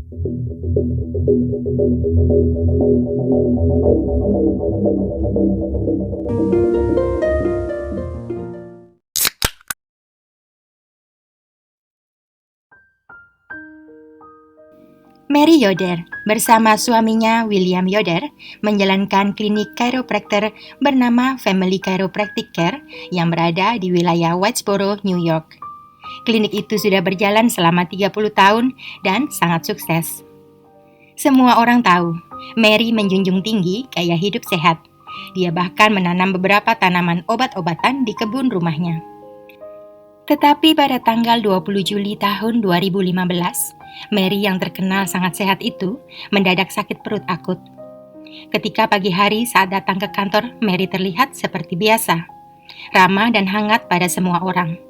Mary Yoder bersama suaminya William Yoder menjalankan klinik chiropractor bernama Family Chiropractic Care yang berada di wilayah Whitesboro, New York. Klinik itu sudah berjalan selama 30 tahun dan sangat sukses. Semua orang tahu, Mary menjunjung tinggi gaya hidup sehat. Dia bahkan menanam beberapa tanaman obat-obatan di kebun rumahnya. Tetapi pada tanggal 20 Juli tahun 2015, Mary yang terkenal sangat sehat itu mendadak sakit perut akut. Ketika pagi hari saat datang ke kantor, Mary terlihat seperti biasa, ramah dan hangat pada semua orang.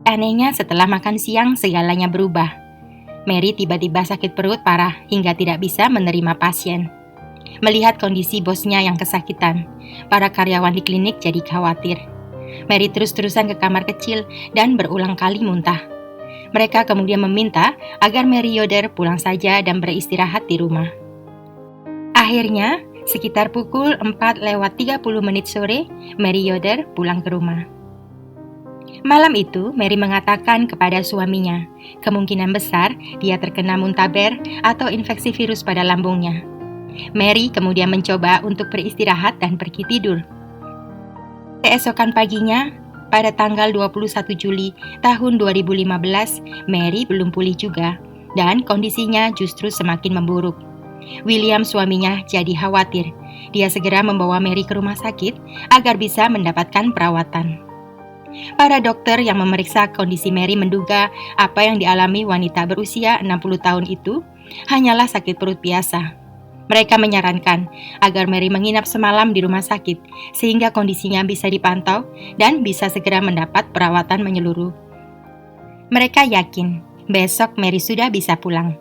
Anehnya setelah makan siang segalanya berubah. Mary tiba-tiba sakit perut parah hingga tidak bisa menerima pasien. Melihat kondisi bosnya yang kesakitan, para karyawan di klinik jadi khawatir. Mary terus-terusan ke kamar kecil dan berulang kali muntah. Mereka kemudian meminta agar Mary Yoder pulang saja dan beristirahat di rumah. Akhirnya, sekitar pukul 4:30 sore, Mary Yoder pulang ke rumah. Malam itu, Mary mengatakan kepada suaminya, kemungkinan besar dia terkena muntaber atau infeksi virus pada lambungnya. Mary kemudian mencoba untuk beristirahat dan pergi tidur. Keesokan paginya, pada tanggal 21 Juli tahun 2015, Mary belum pulih juga dan kondisinya justru semakin memburuk. William suaminya jadi khawatir. Dia segera membawa Mary ke rumah sakit agar bisa mendapatkan perawatan. Para dokter yang memeriksa kondisi Mary menduga apa yang dialami wanita berusia 60 tahun itu hanyalah sakit perut biasa. Mereka menyarankan agar Mary menginap semalam di rumah sakit sehingga kondisinya bisa dipantau dan bisa segera mendapat perawatan menyeluruh. Mereka yakin besok Mary sudah bisa pulang.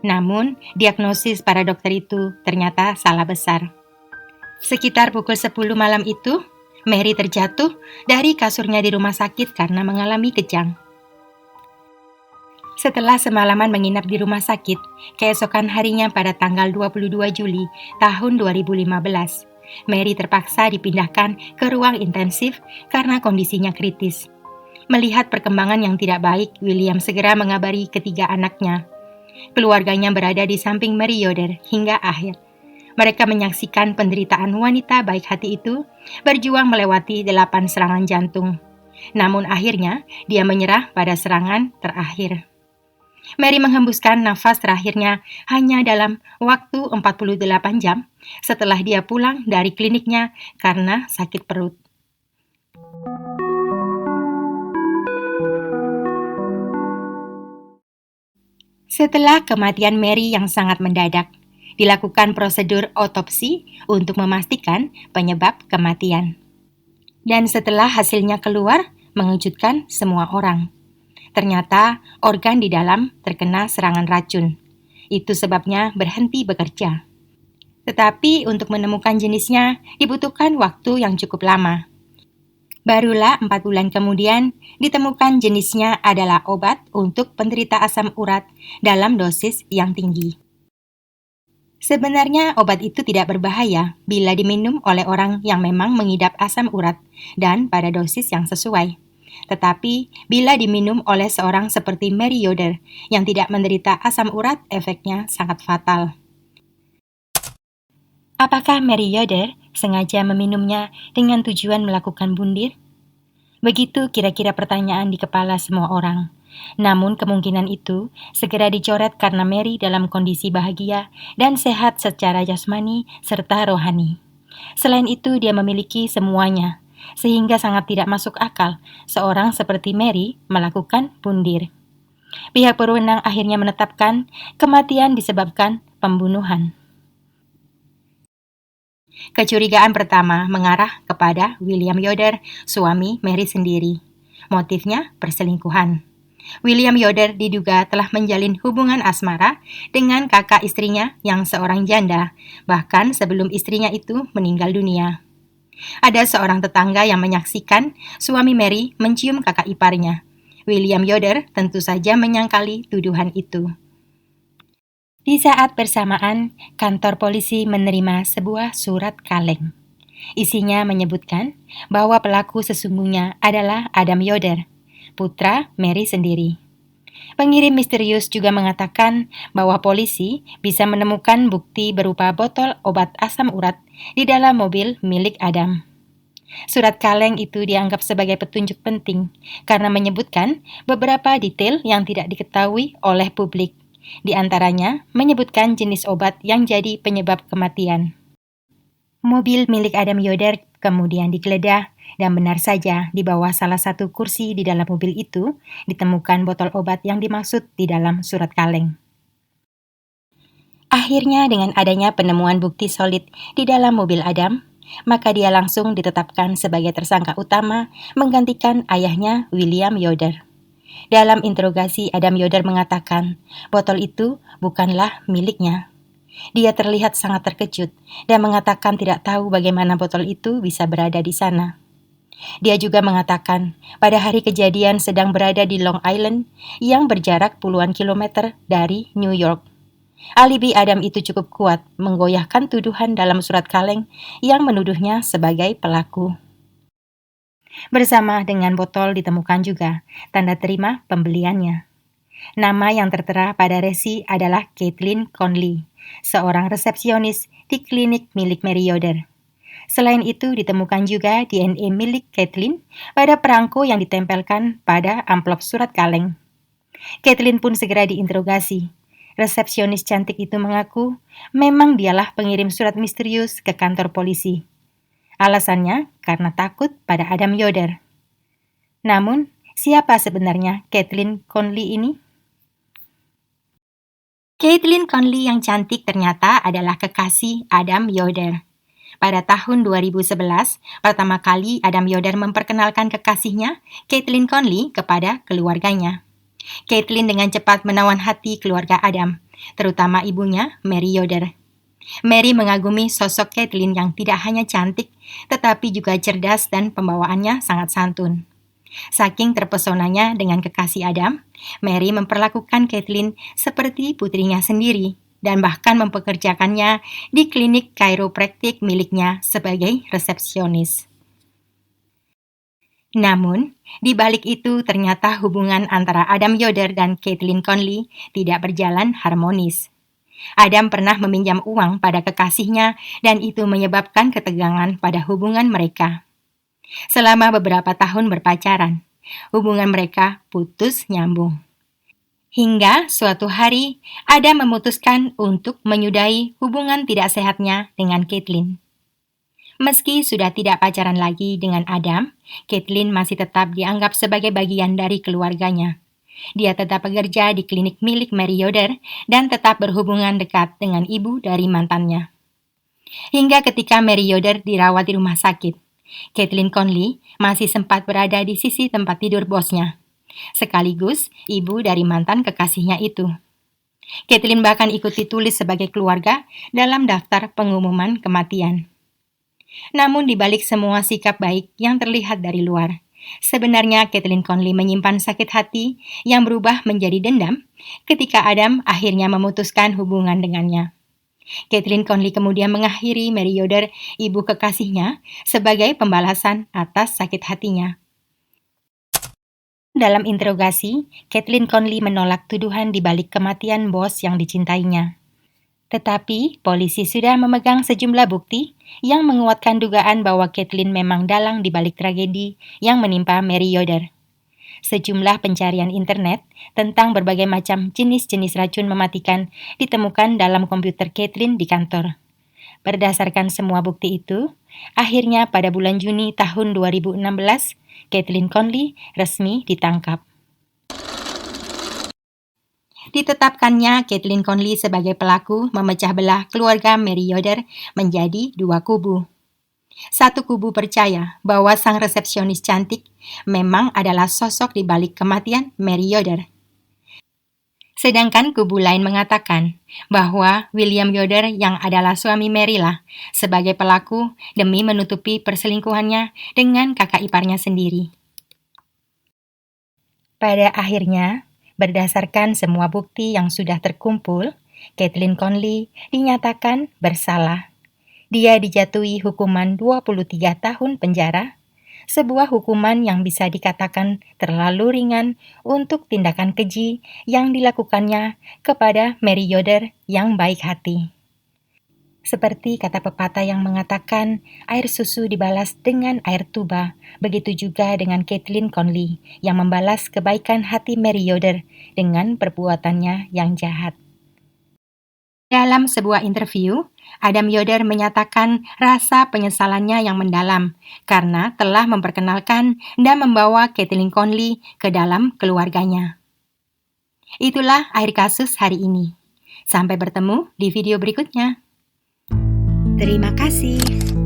Namun, diagnosis para dokter itu ternyata salah besar. Sekitar pukul 10 malam itu, Mary terjatuh dari kasurnya di rumah sakit karena mengalami kejang. Setelah semalaman menginap di rumah sakit, keesokan harinya pada tanggal 22 Juli tahun 2015, Mary terpaksa dipindahkan ke ruang intensif karena kondisinya kritis. Melihat perkembangan yang tidak baik, William segera mengabari ketiga anaknya. Keluarganya berada di samping Mary Yoder hingga akhir. Mereka menyaksikan penderitaan wanita baik hati itu berjuang melewati 8 serangan jantung. Namun akhirnya, dia menyerah pada serangan terakhir. Mary menghembuskan nafas terakhirnya hanya dalam waktu 48 jam setelah dia pulang dari kliniknya karena sakit perut. Setelah kematian Mary yang sangat mendadak, dilakukan prosedur otopsi untuk memastikan penyebab kematian. Dan setelah hasilnya keluar, mengejutkan semua orang. Ternyata organ di dalam terkena serangan racun. Itu sebabnya berhenti bekerja. Tetapi untuk menemukan jenisnya dibutuhkan waktu yang cukup lama. Barulah 4 bulan kemudian ditemukan jenisnya adalah obat untuk penderita asam urat dalam dosis yang tinggi. Sebenarnya obat itu tidak berbahaya bila diminum oleh orang yang memang mengidap asam urat dan pada dosis yang sesuai. Tetapi, bila diminum oleh seorang seperti Mary Yoder yang tidak menderita asam urat, efeknya sangat fatal. Apakah Mary Yoder sengaja meminumnya dengan tujuan melakukan bundir? Begitu kira-kira pertanyaan di kepala semua orang. Namun kemungkinan itu segera dicoret karena Mary dalam kondisi bahagia dan sehat secara jasmani serta rohani. Selain itu, dia memiliki semuanya, sehingga sangat tidak masuk akal seorang seperti Mary melakukan bundir. Pihak berwenang akhirnya menetapkan kematian disebabkan pembunuhan. Kecurigaan pertama mengarah kepada William Yoder, suami Mary sendiri. Motifnya perselingkuhan. William Yoder diduga telah menjalin hubungan asmara dengan kakak istrinya yang seorang janda, bahkan sebelum istrinya itu meninggal dunia. Ada seorang tetangga yang menyaksikan suami Mary mencium kakak iparnya. William Yoder tentu saja menyangkali tuduhan itu. Di saat bersamaan, kantor polisi menerima sebuah surat kaleng. Isinya menyebutkan bahwa pelaku sesungguhnya adalah Adam Yoder, putra Mary sendiri. Pengirim misterius juga mengatakan bahwa polisi bisa menemukan bukti berupa botol obat asam urat di dalam mobil milik Adam. Surat kaleng itu dianggap sebagai petunjuk penting karena menyebutkan beberapa detail yang tidak diketahui oleh publik. Di antaranya menyebutkan jenis obat yang jadi penyebab kematian. Mobil milik Adam Yoder kemudian digeledah dan benar saja di bawah salah satu kursi di dalam mobil itu ditemukan botol obat yang dimaksud di dalam surat kaleng. Akhirnya dengan adanya penemuan bukti solid di dalam mobil Adam, maka dia langsung ditetapkan sebagai tersangka utama menggantikan ayahnya William Yoder. Dalam interogasi, Adam Yoder mengatakan botol itu bukanlah miliknya. Dia terlihat sangat terkejut dan mengatakan tidak tahu bagaimana botol itu bisa berada di sana. Dia juga mengatakan pada hari kejadian sedang berada di Long Island yang berjarak puluhan kilometer dari New York. Alibi Adam itu cukup kuat menggoyahkan tuduhan dalam surat kaleng yang menuduhnya sebagai pelaku. Bersama dengan botol ditemukan juga tanda terima pembeliannya. Nama yang tertera pada resi adalah Caitlin Conley, seorang resepsionis di klinik milik Mary Yoder. Selain itu ditemukan juga DNA milik Caitlin pada perangko yang ditempelkan pada amplop surat kaleng. Caitlin pun segera diinterogasi. Resepsionis cantik itu mengaku memang dialah pengirim surat misterius ke kantor polisi. Alasannya karena takut pada Adam Yoder. Namun, siapa sebenarnya Caitlin Conley ini? Caitlin Conley yang cantik ternyata adalah kekasih Adam Yoder. Pada tahun 2011, pertama kali Adam Yoder memperkenalkan kekasihnya, Caitlin Conley, kepada keluarganya. Caitlin dengan cepat menawan hati keluarga Adam, terutama ibunya, Mary Yoder. Mary mengagumi sosok Caitlin yang tidak hanya cantik, tetapi juga cerdas dan pembawaannya sangat santun. Saking terpesonanya dengan kekasih Adam, Mary memperlakukan Caitlin seperti putrinya sendiri dan bahkan mempekerjakannya di klinik chiropraktik miliknya sebagai resepsionis. Namun, di balik itu ternyata hubungan antara Adam Yoder dan Caitlin Conley tidak berjalan harmonis. Adam pernah meminjam uang pada kekasihnya dan itu menyebabkan ketegangan pada hubungan mereka. Selama beberapa tahun berpacaran, hubungan mereka putus nyambung. Hingga suatu hari, Adam memutuskan untuk menyudahi hubungan tidak sehatnya dengan Caitlin. Meski sudah tidak pacaran lagi dengan Adam, Caitlin masih tetap dianggap sebagai bagian dari keluarganya. Dia tetap bekerja di klinik milik Mary Yoder dan tetap berhubungan dekat dengan ibu dari mantannya. Hingga ketika Mary Yoder dirawat di rumah sakit, Caitlin Conley masih sempat berada di sisi tempat tidur bosnya, sekaligus ibu dari mantan kekasihnya itu. Caitlin bahkan ikut ditulis sebagai keluarga dalam daftar pengumuman kematian. Namun di balik semua sikap baik yang terlihat dari luar, sebenarnya Caitlin Conley menyimpan sakit hati yang berubah menjadi dendam ketika Adam akhirnya memutuskan hubungan dengannya. Caitlin Conley kemudian mengakhiri Mary Yoder, ibu kekasihnya, sebagai pembalasan atas sakit hatinya. Dalam interogasi, Caitlin Conley menolak tuduhan di balik kematian bos yang dicintainya. Tetapi, polisi sudah memegang sejumlah bukti yang menguatkan dugaan bahwa Caitlin memang dalang di balik tragedi yang menimpa Mary Yoder. Sejumlah pencarian internet tentang berbagai macam jenis-jenis racun mematikan ditemukan dalam komputer Caitlin di kantor. Berdasarkan semua bukti itu, akhirnya pada bulan Juni tahun 2016, Caitlin Conley resmi ditangkap. Ditetapkannya Caitlin Conley sebagai pelaku memecah belah keluarga Mary Yoder menjadi dua kubu. Satu kubu percaya bahwa sang resepsionis cantik memang adalah sosok di balik kematian Mary Yoder. Sedangkan kubu lain mengatakan bahwa William Yoder yang adalah suami Mary lah sebagai pelaku demi menutupi perselingkuhannya dengan kakak iparnya sendiri. Pada akhirnya, berdasarkan semua bukti yang sudah terkumpul, Caitlin Conley dinyatakan bersalah. Dia dijatuhi hukuman 23 tahun penjara, sebuah hukuman yang bisa dikatakan terlalu ringan untuk tindakan keji yang dilakukannya kepada Mary Yoder yang baik hati. Seperti kata pepatah yang mengatakan, air susu dibalas dengan air tuba, begitu juga dengan Caitlin Conley yang membalas kebaikan hati Mary Yoder dengan perbuatannya yang jahat. Dalam sebuah interview, Adam Yoder menyatakan rasa penyesalannya yang mendalam karena telah memperkenalkan dan membawa Caitlin Conley ke dalam keluarganya. Itulah akhir kasus hari ini. Sampai bertemu di video berikutnya. Terima kasih.